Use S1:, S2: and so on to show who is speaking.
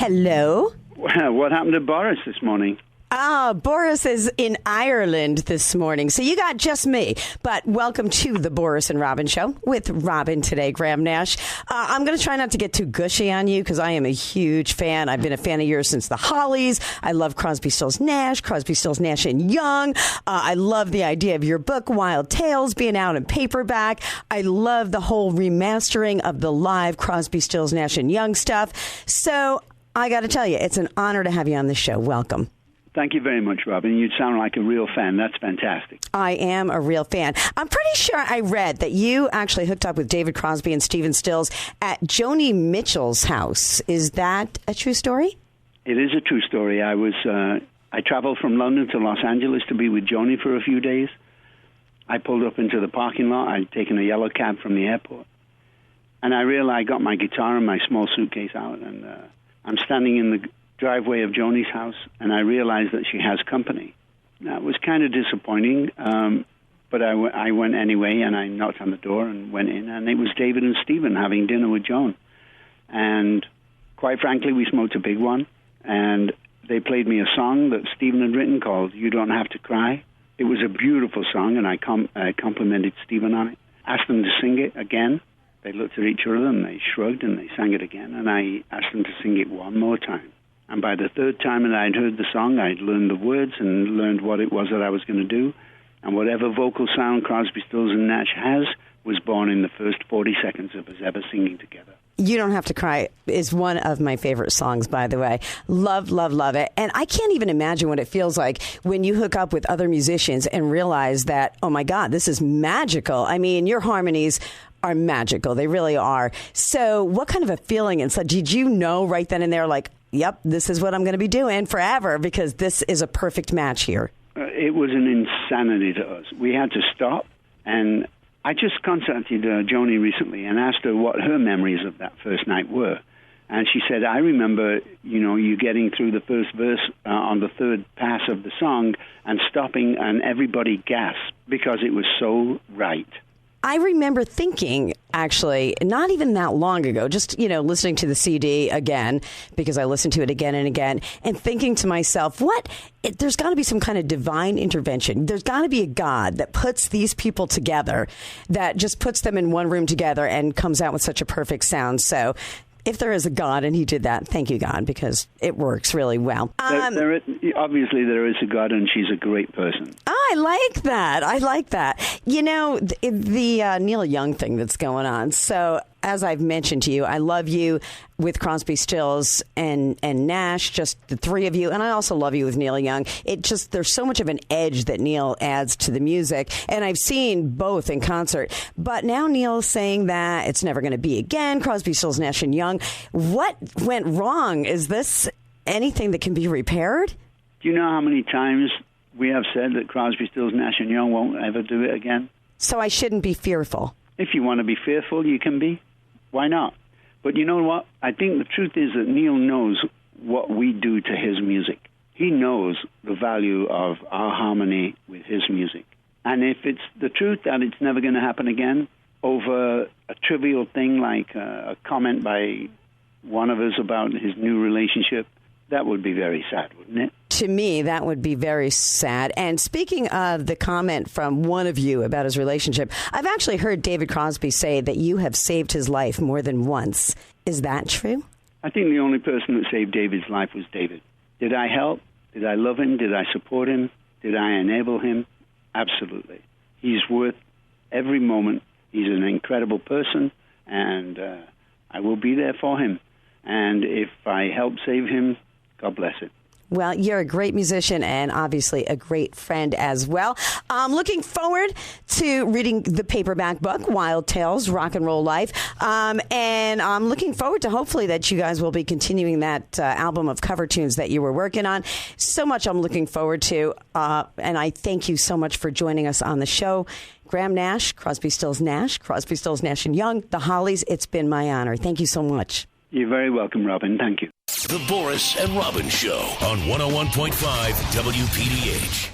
S1: Hello.
S2: Well, what happened to Boris this morning?
S1: Boris is in Ireland this morning, so you got just me. But welcome to the Boris and Robyn Show with Robyn today, Graham Nash. I'm going to try not to get too gushy on you because I am a huge fan. I've been a fan of yours since the Hollies. I love Crosby, Stills, Nash, Crosby, Stills, Nash and Young. I love the idea of your book, Wild Tales, being out in paperback. I love the whole remastering of the live Crosby, Stills, Nash and Young stuff. So I got to tell you, it's an honor to have you on the show. Welcome.
S2: Thank you very much, Robyn. You sound like a real fan. That's fantastic.
S1: I am a real fan. I'm pretty sure I read that you actually hooked up with David Crosby and Stephen Stills at Joni Mitchell's house. Is that a true story?
S2: It is a true story. I traveled from London to Los Angeles to be with Joni for a few days. I pulled up into the parking lot. I'd taken a yellow cab from the airport. And I realized I got my guitar and my small suitcase out, and I'm standing in the driveway of Joni's house, and I realized that she has company. Now, it was kind of disappointing, but I went anyway, and I knocked on the door and went in, and it was David and Stephen having dinner with Joan. And quite frankly, we smoked a big one, and they played me a song that Stephen had written called You Don't Have to Cry. It was a beautiful song, and I complimented Stephen on it. Asked them to sing it again. They looked at each other, and they shrugged, and they sang it again, and I asked them to sing it one more time. And by the third time that I'd heard the song, I'd learned the words and learned what it was that I was going to do. And whatever vocal sound Crosby, Stills, and Nash has was born in the first 40 seconds of us ever singing together. You Don't Have to Cry is one of my favorite songs, by the way. Love, love, love it. And I can't even imagine what it feels like when you hook up with other musicians and realize that, oh, my God, this is magical. I mean, your harmonies are magical. They really are. So what kind of a feeling? And so did you know right then and there, like, yep, this is what I'm going to be doing forever because this is a perfect match here? It was an insanity to us. We had to stop, and I just contacted Joni recently and asked her what her memories of that first night were. And she said, I remember, you getting through the first verse on the third pass of the song and stopping, and everybody gasped because it was so right. I remember thinking, actually, not even that long ago, just, listening to the CD again, because I listened to it again and again, and thinking to myself, there's got to be some kind of divine intervention. There's got to be a God that puts these people together, that just puts them in one room together and comes out with such a perfect sound. So if there is a God and he did that, thank you, God, because it works really well. Obviously, there is a God, and she's a great person. I like that. The Neil Young thing that's going on. So as I've mentioned to you, I love you with Crosby, Stills, and Nash, just the three of you. And I also love you with Neil Young. There's so much of an edge that Neil adds to the music. And I've seen both in concert. But now Neil's saying that it's never going to be again, Crosby, Stills, Nash and Young. What went wrong? Is this anything that can be repaired? Do you know how many times we have said that Crosby, Stills, Nash and Young won't ever do it again? So I shouldn't be fearful. If you want to be fearful, you can be. Why not? But you know what? I think the truth is that Neil knows what we do to his music. He knows the value of our harmony with his music. And if it's the truth that it's never going to happen again over a trivial thing like a comment by one of us about his new relationship, that would be very sad, wouldn't it? To me, that would be very sad. And speaking of the comment from one of you about his relationship, I've actually heard David Crosby say that you have saved his life more than once. Is that true? I think the only person that saved David's life was David. Did I help? Did I love him? Did I support him? Did I enable him? Absolutely. He's worth every moment. He's an incredible person, and I will be there for him. And if I help save him, God bless it. Well, you're a great musician and obviously a great friend as well. I'm looking forward to reading the paperback book, Wild Tales, Rock and Roll Life. And I'm looking forward to hopefully that you guys will be continuing that album of cover tunes that you were working on. So much I'm looking forward to. And I thank you so much for joining us on the show. Graham Nash, Crosby, Stills, Nash, Crosby, Stills, Nash and Young, the Hollies. It's been my honor. Thank you so much. You're very welcome, Robyn. Thank you.
S3: The Boris and Robyn Show on 101.5 WPDH.